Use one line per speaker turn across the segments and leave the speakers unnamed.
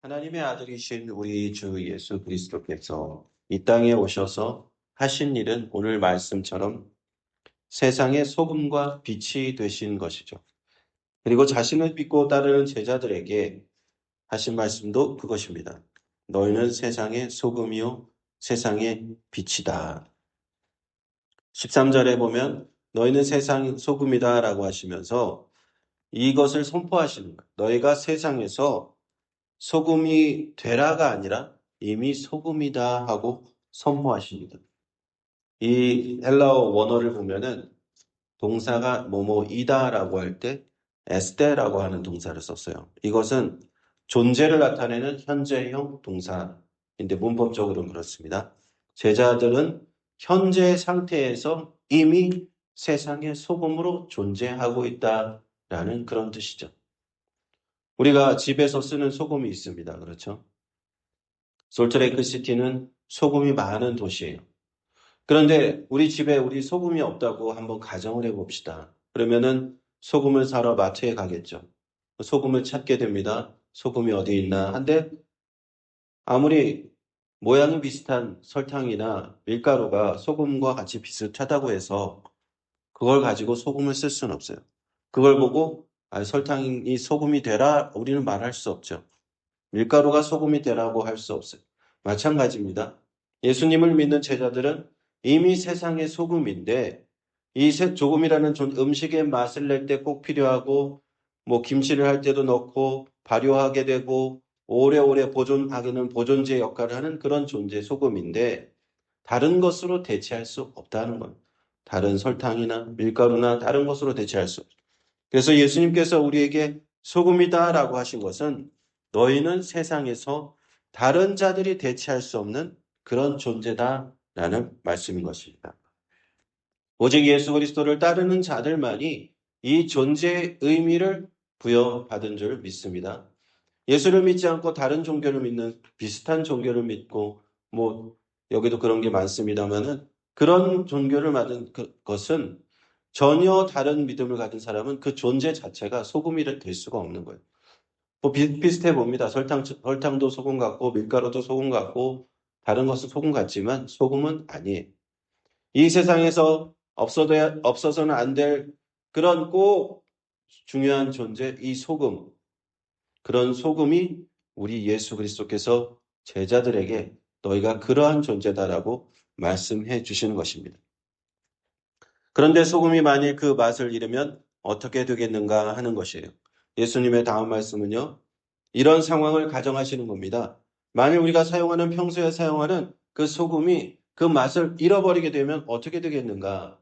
하나님의 아들이신 우리 주 예수 그리스도께서 이 땅에 오셔서 하신 일은 오늘 말씀처럼 세상의 소금과 빛이 되신 것이죠. 그리고 자신을 믿고 따르는 제자들에게 하신 말씀도 그것입니다. 너희는 세상의 소금이요 세상의 빛이다. 13절에 보면 너희는 세상 소금이다 라고 하시면서 이것을 선포하시는 거예요. 너희가 세상에서 소금이 되라가 아니라 이미 소금이다 하고 선포하십니다. 이 헬라어 원어를 보면은 동사가 뭐뭐이다라고 할 때 에스테라고 하는 동사를 썼어요. 이것은 존재를 나타내는 현재형 동사인데 문법적으로는 그렇습니다. 제자들은 현재 상태에서 이미 세상의 소금으로 존재하고 있다라는 그런 뜻이죠. 우리가 집에서 쓰는 소금이 있습니다. 그렇죠? 솔트레이크 시티는 소금이 많은 도시예요. 그런데 우리 집에 우리 소금이 없다고 한번 가정을 해봅시다. 그러면은 소금을 사러 마트에 가겠죠. 소금을 찾게 됩니다. 소금이 어디 있나 한데 아무리 모양이 비슷한 설탕이나 밀가루가 소금과 같이 비슷하다고 해서 그걸 가지고 소금을 쓸 수는 없어요. 그걸 보고 설탕이 소금이 되라 우리는 말할 수 없죠. 밀가루가 소금이 되라고 할 수 없어요. 마찬가지입니다. 예수님을 믿는 제자들은 이미 세상의 소금인데 이 조금이라는 음식의 맛을 낼 때 꼭 필요하고 뭐 김치를 할 때도 넣고 발효하게 되고 오래오래 보존하기는 보존제 역할을 하는 그런 존재 소금인데 다른 것으로 대체할 수 없다는 것. 다른 설탕이나 밀가루나 다른 것으로 대체할 수 없어요. 그래서 예수님께서 우리에게 소금이다라고 하신 것은 너희는 세상에서 다른 자들이 대체할 수 없는 그런 존재다라는 말씀인 것입니다. 오직 예수 그리스도를 따르는 자들만이 이 존재의 의미를 부여받은 줄 믿습니다. 예수를 믿지 않고 다른 종교를 믿는 비슷한 종교를 믿고 여기도 그런 게 많습니다만은 그런 종교를 받은 것은 전혀 다른 믿음을 가진 사람은 그 존재 자체가 소금이 될 수가 없는 거예요. 비슷해 봅니다. 설탕도 소금 같고 밀가루도 소금 같고 다른 것은 소금 같지만 소금은 아니에요. 이 세상에서 없어서는 안 될 그런 꼭 중요한 존재, 이 소금. 그런 소금이 우리 예수 그리스도께서 제자들에게 너희가 그러한 존재다라고 말씀해 주시는 것입니다. 그런데 소금이 만일 그 맛을 잃으면 어떻게 되겠는가 하는 것이에요. 예수님의 다음 말씀은요. 이런 상황을 가정하시는 겁니다. 만일 우리가 평소에 사용하는 그 소금이 그 맛을 잃어버리게 되면 어떻게 되겠는가?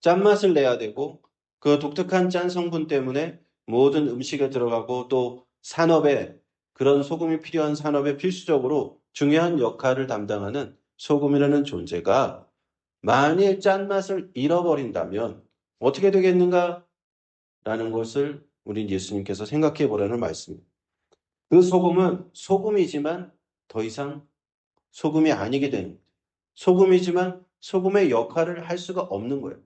짠맛을 내야 되고 그 독특한 짠 성분 때문에 모든 음식에 들어가고 또 그런 소금이 필요한 산업에 필수적으로 중요한 역할을 담당하는 소금이라는 존재가 만일 짠맛을 잃어버린다면 어떻게 되겠는가? 라는 것을 우리 예수님께서 생각해 보라는 말씀입니다. 그 소금은 소금이지만 더 이상 소금이 아니게 되는 거예요. 소금이지만 소금의 역할을 할 수가 없는 거예요.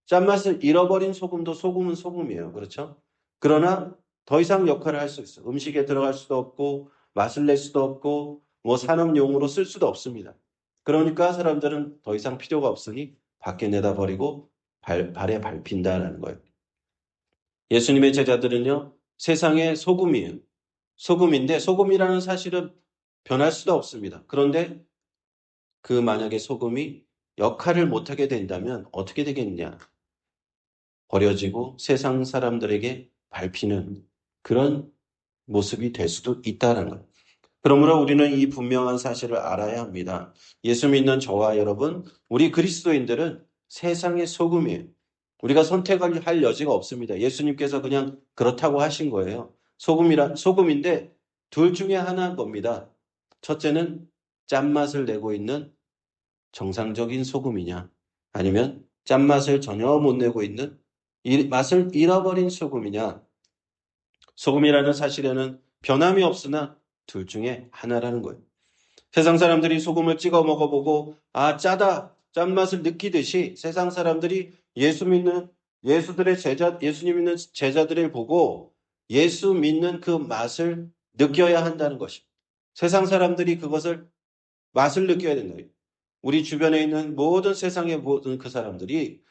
짠맛을 잃어버린 소금도 소금은 소금이에요. 그렇죠? 그러나 더 이상 역할을 할 수 있어요. 음식에 들어갈 수도 없고 맛을 낼 수도 없고 산업용으로 쓸 수도 없습니다. 그러니까 사람들은 더 이상 필요가 없으니 밖에 내다 버리고 발에 밟힌다라는 거예요. 예수님의 제자들은요. 세상의 소금이에요. 소금인데 소금이라는 사실은 변할 수도 없습니다. 그런데 만약에 소금이 역할을 못하게 된다면 어떻게 되겠냐? 버려지고 세상 사람들에게 밟히는 그런 모습이 될 수도 있다는 거예요. 그러므로 우리는 이 분명한 사실을 알아야 합니다. 예수 믿는 저와 여러분, 우리 그리스도인들은 세상의 소금이에요. 우리가 선택할 여지가 없습니다. 예수님께서 그냥 그렇다고 하신 거예요. 소금인데 둘 중에 하나인 겁니다. 첫째는 짠맛을 내고 있는 정상적인 소금이냐, 아니면 짠맛을 전혀 못 내고 있는 맛을 잃어버린 소금이냐. 소금이라는 사실에는 변함이 없으나 둘 중에 하나라는 거예요. 세상 사람들이 소금을 찍어 먹어보고 짜다, 짠맛을 느끼듯이 세상 사람들이 예수님 믿는 제자들을 보고 예수 믿는 그 맛을 느껴야 한다는 것입니다. 세상 사람들이 그것을 맛을 느껴야 된다. 우리 주변에 있는 모든 세상의 모든 그 사람들이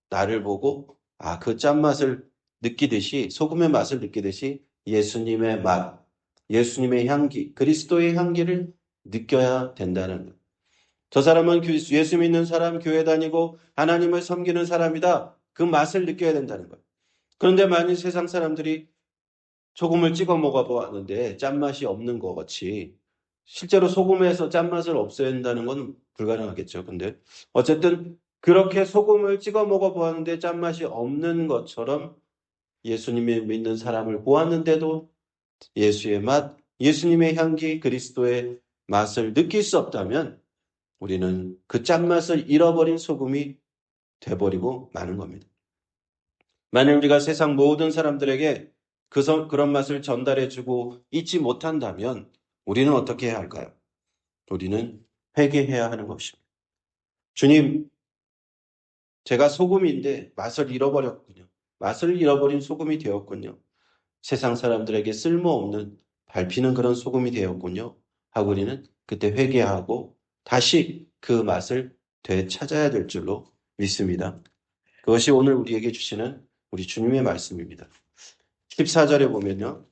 나를 보고 그 짠맛을 느끼듯이 소금의 맛을 느끼듯이 예수님의 맛, 예수님의 향기, 그리스도의 향기를 느껴야 된다는 거예요. 저 사람은 예수 믿는 사람, 교회 다니고 하나님을 섬기는 사람이다. 그 맛을 느껴야 된다는 거예요. 그런데 만일 세상 사람들이 소금을 찍어 먹어보았는데 짠맛이 없는 것 같이 실제로 소금에서 짠맛을 없앤다는 건 불가능하겠죠. 근데 어쨌든 그렇게 소금을 찍어 먹어보았는데 짠맛이 없는 것처럼 예수님이 믿는 사람을 보았는데도 예수의 맛, 예수님의 향기, 그리스도의 맛을 느낄 수 없다면 우리는 그 짠맛을 잃어버린 소금이 돼버리고 마는 겁니다. 만일 우리가 세상 모든 사람들에게 그런 맛을 전달해주고 잊지 못한다면 우리는 어떻게 해야 할까요? 우리는 회개해야 하는 것입니다. 주님, 제가 소금인데 맛을 잃어버렸군요. 맛을 잃어버린 소금이 되었군요. 세상 사람들에게 쓸모없는 밟히는 그런 소금이 되었군요. 하고 우리는 그때 회개하고 다시 그 맛을 되찾아야 될 줄로 믿습니다. 그것이 오늘 우리에게 주시는 우리 주님의 말씀입니다. 14절에 보면요.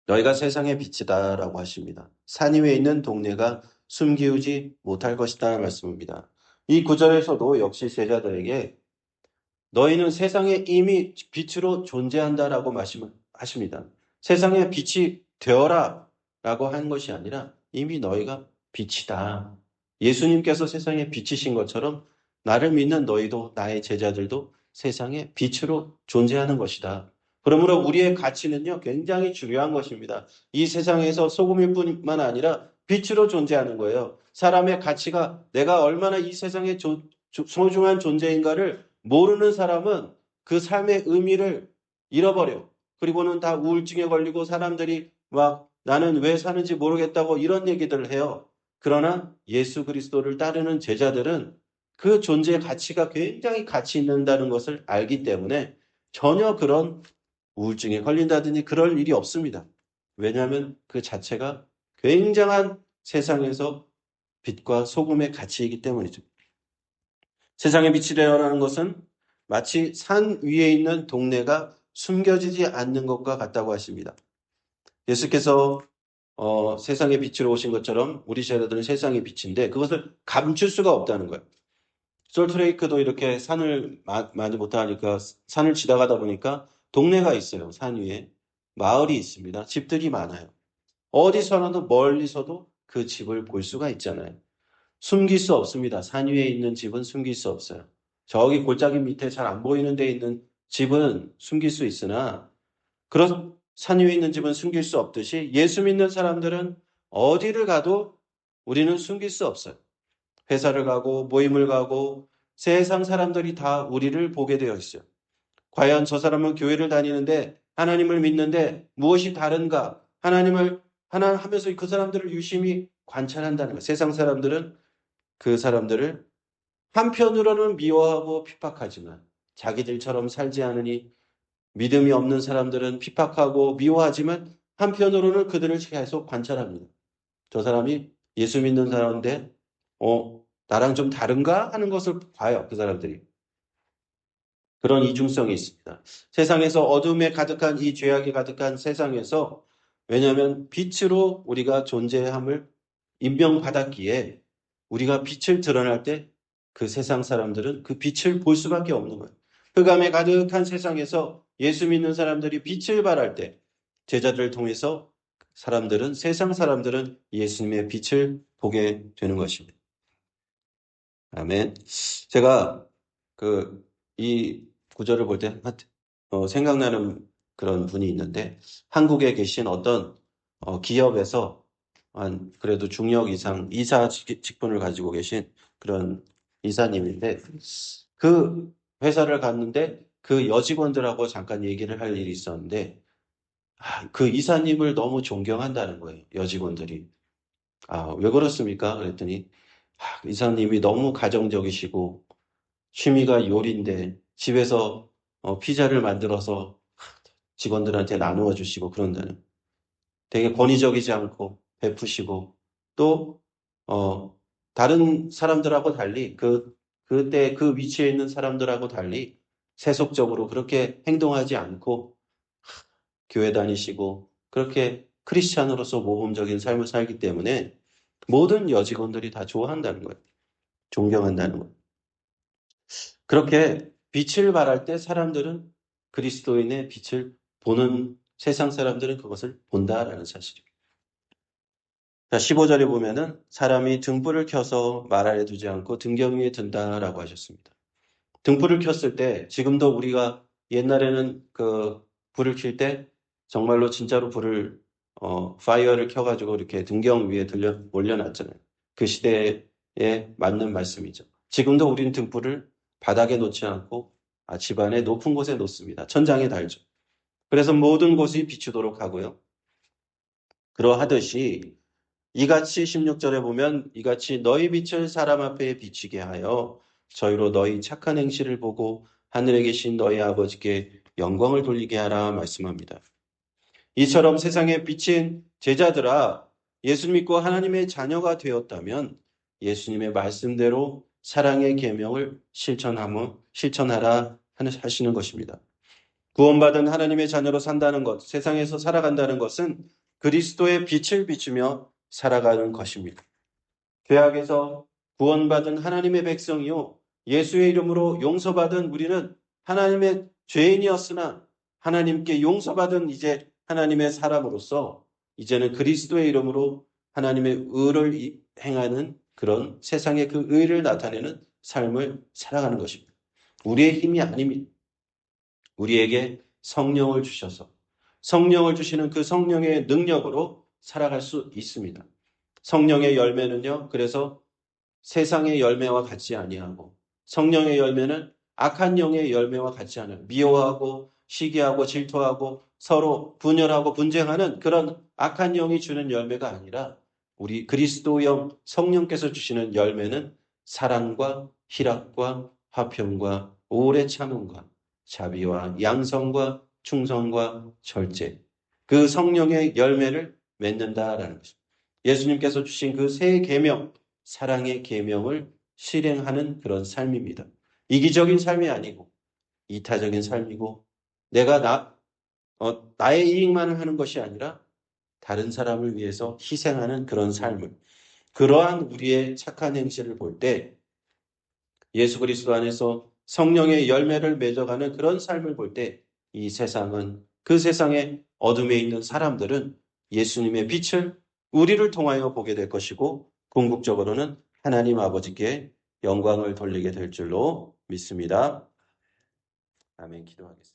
너희가 세상의 빛이다 라고 하십니다. 산 위에 있는 동네가 숨기우지 못할 것이다 말씀입니다. 이 구절에서도 역시 제자들에게 너희는 세상에 이미 빛으로 존재한다라고 말씀하십니다. 세상에 빛이 되어라 라고 한 것이 아니라 이미 너희가 빛이다. 예수님께서 세상에 빛이신 것처럼 나를 믿는 너희도 나의 제자들도 세상에 빛으로 존재하는 것이다. 그러므로 우리의 가치는요 굉장히 중요한 것입니다. 이 세상에서 소금일 뿐만 아니라 빛으로 존재하는 거예요. 사람의 가치가 내가 얼마나 이 세상에 소중한 존재인가를 모르는 사람은 그 삶의 의미를 잃어버려. 그리고는 다 우울증에 걸리고 사람들이 막 나는 왜 사는지 모르겠다고 이런 얘기들을 해요. 그러나 예수 그리스도를 따르는 제자들은 그 존재의 가치가 굉장히 가치 있는다는 것을 알기 때문에 전혀 그런 우울증에 걸린다든지 그럴 일이 없습니다. 왜냐하면 그 자체가 굉장한 세상에서 빛과 소금의 가치이기 때문이죠. 세상의 빛이 되어라는 것은 마치 산 위에 있는 동네가 숨겨지지 않는 것과 같다고 하십니다. 예수께서 세상의 빛으로 오신 것처럼 우리 제자들은 세상의 빛인데 그것을 감출 수가 없다는 거예요. 솔트레이크도 이렇게 산을 많이 못하니까 산을 지나가다 보니까 동네가 있어요. 산 위에. 마을이 있습니다. 집들이 많아요. 어디서라도 멀리서도 그 집을 볼 수가 있잖아요. 숨길 수 없습니다. 산 위에 있는 집은 숨길 수 없어요. 저기 골짜기 밑에 잘 안 보이는 데 있는 집은 숨길 수 있으나 그런 산 위에 있는 집은 숨길 수 없듯이 예수 믿는 사람들은 어디를 가도 우리는 숨길 수 없어요. 회사를 가고 모임을 가고 세상 사람들이 다 우리를 보게 되어 있어요. 과연 저 사람은 교회를 다니는데 하나님을 믿는데 무엇이 다른가? 하나님을 하나 하면서 그 사람들을 유심히 관찰한다는 거예요. 세상 사람들은 그 사람들을 한편으로는 미워하고 핍박하지만 자기들처럼 살지 않으니 믿음이 없는 사람들은 핍박하고 미워하지만 한편으로는 그들을 계속 관찰합니다. 저 사람이 예수 믿는 사람인데 나랑 좀 다른가 하는 것을 봐요. 그 사람들이. 그런 이중성이 있습니다. 세상에서 어둠에 가득한 이 죄악이 가득한 세상에서 왜냐하면 빛으로 우리가 존재함을 임명받았기에 우리가 빛을 드러날 때 그 세상 사람들은 그 빛을 볼 수밖에 없는 거예요. 흑암에 가득한 세상에서 예수 믿는 사람들이 빛을 발할 때 제자들을 통해서 세상 사람들은 예수님의 빛을 보게 되는 것입니다. 아멘. 제가 이 구절을 볼 때 생각나는 그런 분이 있는데 한국에 계신 어떤 기업에서 그래도 중역 이상 이사 직분을 가지고 계신 그런 이사님인데 그 회사를 갔는데 그 여직원들하고 잠깐 얘기를 할 일이 있었는데 그 이사님을 너무 존경한다는 거예요. 여직원들이. 왜 그렇습니까? 그랬더니 이사님이 너무 가정적이시고 취미가 요리인데 집에서 피자를 만들어서 직원들한테 나누어 주시고 그런다는. 되게 권위적이지 않고 베푸시고 또 다른 사람들하고 달리 그때 그 위치에 있는 사람들하고 달리 세속적으로 그렇게 행동하지 않고 교회 다니시고 그렇게 크리스찬으로서 모범적인 삶을 살기 때문에 모든 여직원들이 다 좋아한다는 거예요. 존경한다는 거예요. 그렇게 빛을 발할 때 사람들은 그리스도인의 빛을 보는 세상 사람들은 그것을 본다라는 사실이에요. 자, 15절에 보면은 사람이 등불을 켜서 말 아래 두지 않고 등경 위에 든다라고 하셨습니다. 등불을 켰을 때 지금도 우리가 옛날에는 그 불을 켤 때 정말로 진짜로 불을 파이어를 켜가지고 이렇게 등경 위에 올려놨잖아요. 그 시대에 맞는 말씀이죠. 지금도 우리는 등불을 바닥에 놓지 않고 집안에 높은 곳에 놓습니다. 천장에 달죠. 그래서 모든 곳이 비추도록 하고요. 그러하듯이 이같이 16절에 보면 이같이 너희 빛을 사람 앞에 비치게 하여 저희로 너희 착한 행실을 보고 하늘에 계신 너희 아버지께 영광을 돌리게 하라 말씀합니다. 이처럼 세상에 비친 제자들아 예수 믿고 하나님의 자녀가 되었다면 예수님의 말씀대로 사랑의 계명을 실천하라 하시는 것입니다. 구원받은 하나님의 자녀로 산다는 것, 세상에서 살아간다는 것은 그리스도의 빛을 비추며 살아가는 것입니다. 죄악에서 구원받은 하나님의 백성이요 예수의 이름으로 용서받은 우리는 하나님의 죄인이었으나 하나님께 용서받은 이제 하나님의 사람으로서 이제는 그리스도의 이름으로 하나님의 의를 행하는 그런 세상의 그 의를 나타내는 삶을 살아가는 것입니다. 우리의 힘이 아닙니다. 우리에게 성령을 주셔서 성령을 주시는 그 성령의 능력으로 살아갈 수 있습니다. 성령의 열매는요. 그래서 세상의 열매와 같지 아니하고 성령의 열매는 악한 영의 열매와 같지 않아요. 미워하고 시기하고 질투하고 서로 분열하고 분쟁하는 그런 악한 영이 주는 열매가 아니라 우리 그리스도영 성령께서 주시는 열매는 사랑과 희락과 화평과 오래 참음과 자비와 양성과 충성과 절제 그 성령의 열매를 맺는다라는 것입니다. 예수님께서 주신 그 새 계명 사랑의 계명을 실행하는 그런 삶입니다. 이기적인 삶이 아니고 이타적인 삶이고 내가 나의 이익만을 하는 것이 아니라 다른 사람을 위해서 희생하는 그런 삶을 그러한 우리의 착한 행실을 볼 때 예수 그리스도 안에서 성령의 열매를 맺어가는 그런 삶을 볼 때 이 세상은 그 세상의 어둠에 있는 사람들은 예수님의 빛을 우리를 통하여 보게 될 것이고 궁극적으로는 하나님 아버지께 영광을 돌리게 될 줄로 믿습니다. 아멘. 기도하겠습니다.